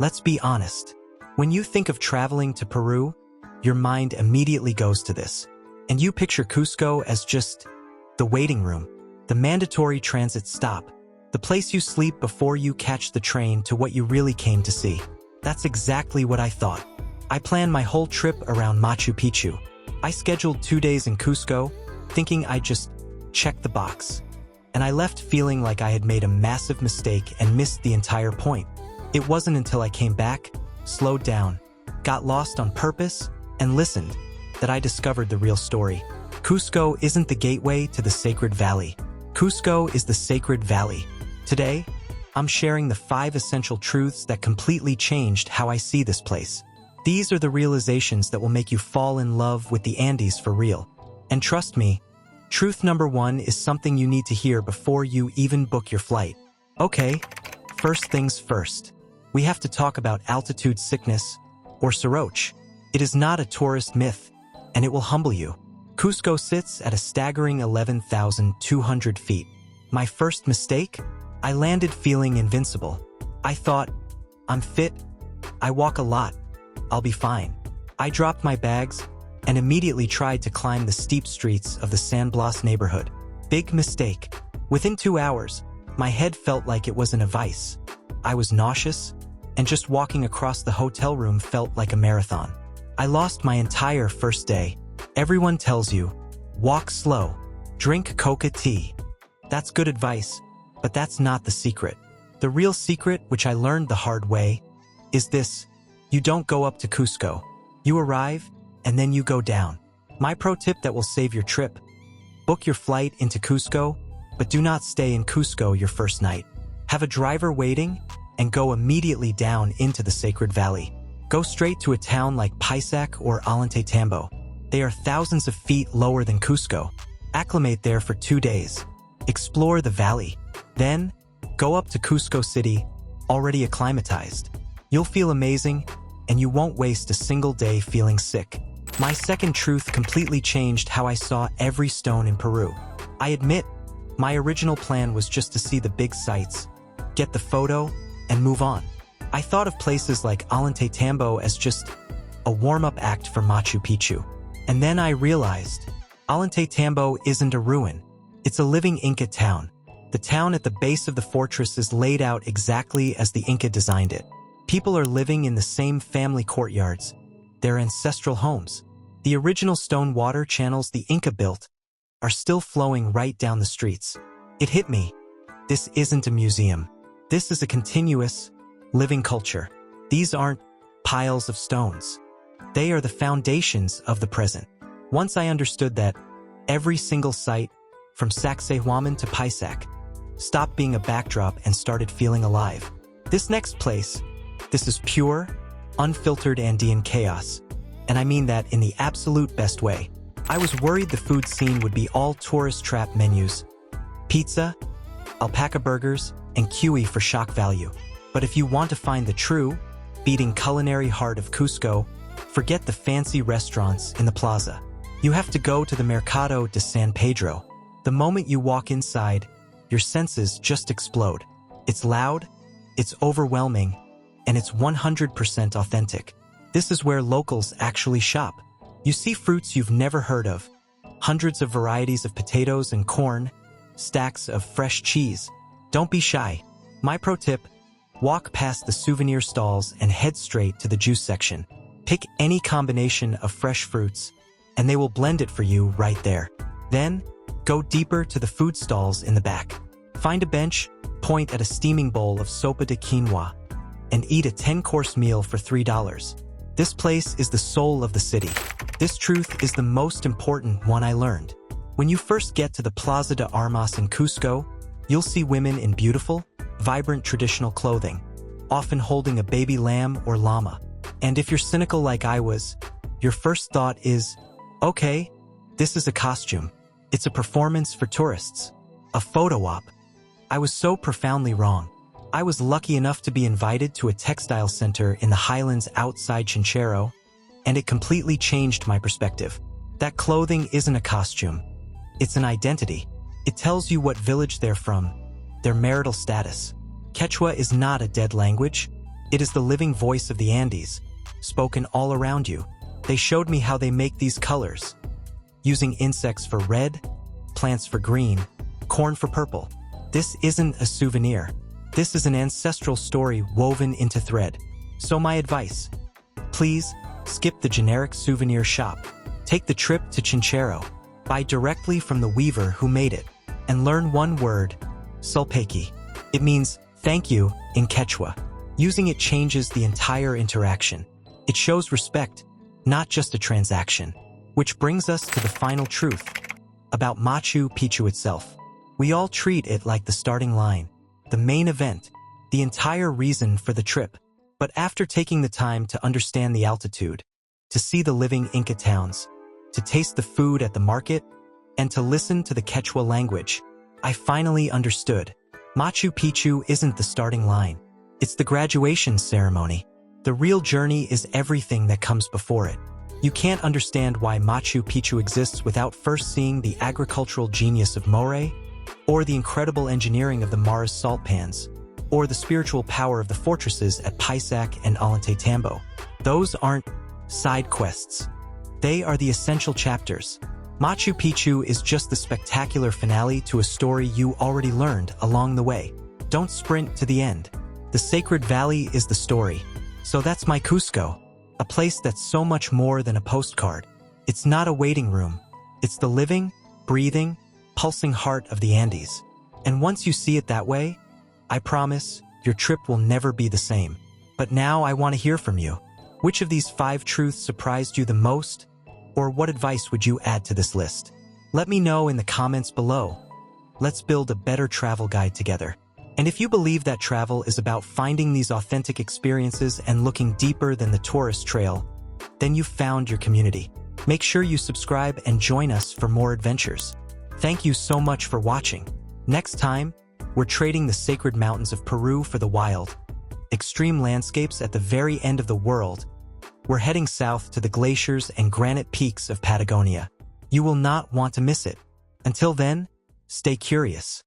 Let's be honest. When you think of traveling to Peru, your mind immediately goes to this. And you picture Cusco as just the waiting room, the mandatory transit stop, the place you sleep before you catch the train to what you really came to see. That's exactly what I thought. I planned my whole trip around Machu Picchu. I scheduled 2 days in Cusco, thinking I'd just check the box. And I left feeling like I had made a massive mistake and missed the entire point. It wasn't until I came back, slowed down, got lost on purpose, and listened that I discovered the real story. Cusco isn't the gateway to the Sacred Valley. Cusco is the Sacred Valley. Today, I'm sharing the 5 essential truths that completely changed how I see this place. These are the realizations that will make you fall in love with the Andes for real. And trust me, truth number 1 is something you need to hear before you even book your flight. Okay, first things first. We have to talk about altitude sickness, or soroche. It is not a tourist myth, and it will humble you. Cusco sits at a staggering 11,200 feet. My first mistake? I landed feeling invincible. I thought, I'm fit, I walk a lot, I'll be fine. I dropped my bags and immediately tried to climb the steep streets of the San Blas neighborhood. Big mistake. Within 2 hours, my head felt like it was in a vice. I was nauseous, and just walking across the hotel room felt like a marathon. I lost my entire first day. Everyone tells you, walk slow, drink coca tea. That's good advice, but that's not the secret. The real secret, which I learned the hard way, is this: you don't go up to Cusco. You arrive, and then you go down. My pro tip that will save your trip: book your flight into Cusco, but do not stay in Cusco your first night. Have a driver waiting, and go immediately down into the Sacred Valley. Go straight to a town like Paisac or Ollantaytambo. They are thousands of feet lower than Cusco. Acclimate there for 2 days. Explore the valley. Then, go up to Cusco City, already acclimatized. You'll feel amazing, and you won't waste a single day feeling sick. My second truth completely changed how I saw every stone in Peru. I admit, my original plan was just to see the big sights, get the photo, and move on. I thought of places like Ollantaytambo as just a warm-up act for Machu Picchu. And then I realized, Ollantaytambo isn't a ruin. It's a living Inca town. The town at the base of the fortress is laid out exactly as the Inca designed it. People are living in the same family courtyards, their ancestral homes. The original stone water channels the Inca built are still flowing right down the streets. It hit me. This isn't a museum. This is a continuous, living culture. These aren't piles of stones. They are the foundations of the present. Once I understood that, every single site, from Sacsayhuaman to Paisac, stopped being a backdrop and started feeling alive. This next place, this is pure, unfiltered Andean chaos. And I mean that in the absolute best way. I was worried the food scene would be all tourist trap menus, pizza, alpaca burgers, and kiwi for shock value. But if you want to find the true, beating culinary heart of Cusco, forget the fancy restaurants in the plaza. You have to go to the Mercado de San Pedro. The moment you walk inside, your senses just explode. It's loud, it's overwhelming, and it's 100% authentic. This is where locals actually shop. You see fruits you've never heard of, hundreds of varieties of potatoes and corn, stacks of fresh cheese. Don't be shy. My pro tip: walk past the souvenir stalls and head straight to the juice section. Pick any combination of fresh fruits, and they will blend it for you right there. Then, go deeper to the food stalls in the back. Find a bench, point at a steaming bowl of sopa de quinoa, and eat a 10-course meal for $3. This place is the soul of the city. This truth is the most important one I learned. When you first get to the Plaza de Armas in Cusco, you'll see women in beautiful, vibrant traditional clothing, often holding a baby lamb or llama. And if you're cynical like I was, your first thought is, okay, this is a costume. It's a performance for tourists. A photo op. I was so profoundly wrong. I was lucky enough to be invited to a textile center in the highlands outside Chinchero, and it completely changed my perspective. That clothing isn't a costume. It's an identity. It tells you what village they're from, their marital status. Quechua is not a dead language. It is the living voice of the Andes, spoken all around you. They showed me how they make these colors, using insects for red, plants for green, corn for purple. This isn't a souvenir. This is an ancestral story woven into thread. So my advice, please skip the generic souvenir shop. Take the trip to Chinchero, buy directly from the weaver who made it, and learn one word, sulpeki. It means thank you in Quechua. Using it changes the entire interaction. It shows respect, not just a transaction. Which brings us to the final truth about Machu Picchu itself. We all treat it like the starting line, the main event, the entire reason for the trip. But after taking the time to understand the altitude, to see the living Inca towns, to taste the food at the market, and to listen to the Quechua language, I finally understood. Machu Picchu isn't the starting line. It's the graduation ceremony. The real journey is everything that comes before it. You can't understand why Machu Picchu exists without first seeing the agricultural genius of Moray, or the incredible engineering of the Mars salt pans, or the spiritual power of the fortresses at Pisac and Ollantaytambo. Those aren't side quests. They are the essential chapters. Machu Picchu is just the spectacular finale to a story you already learned along the way. Don't sprint to the end. The Sacred Valley is the story. So that's my Cusco, a place that's so much more than a postcard. It's not a waiting room. It's the living, breathing, pulsing heart of the Andes. And once you see it that way, I promise your trip will never be the same. But now I want to hear from you. Which of these 5 truths surprised you the most? Or what advice would you add to this list? Let me know in the comments below. Let's build a better travel guide together. And if you believe that travel is about finding these authentic experiences and looking deeper than the tourist trail, then you've found your community. Make sure you subscribe and join us for more adventures. Thank you so much for watching. Next time, we're trading the sacred mountains of Peru for the wild, extreme landscapes at the very end of the world. We're heading south to the glaciers and granite peaks of Patagonia. You will not want to miss it. Until then, stay curious.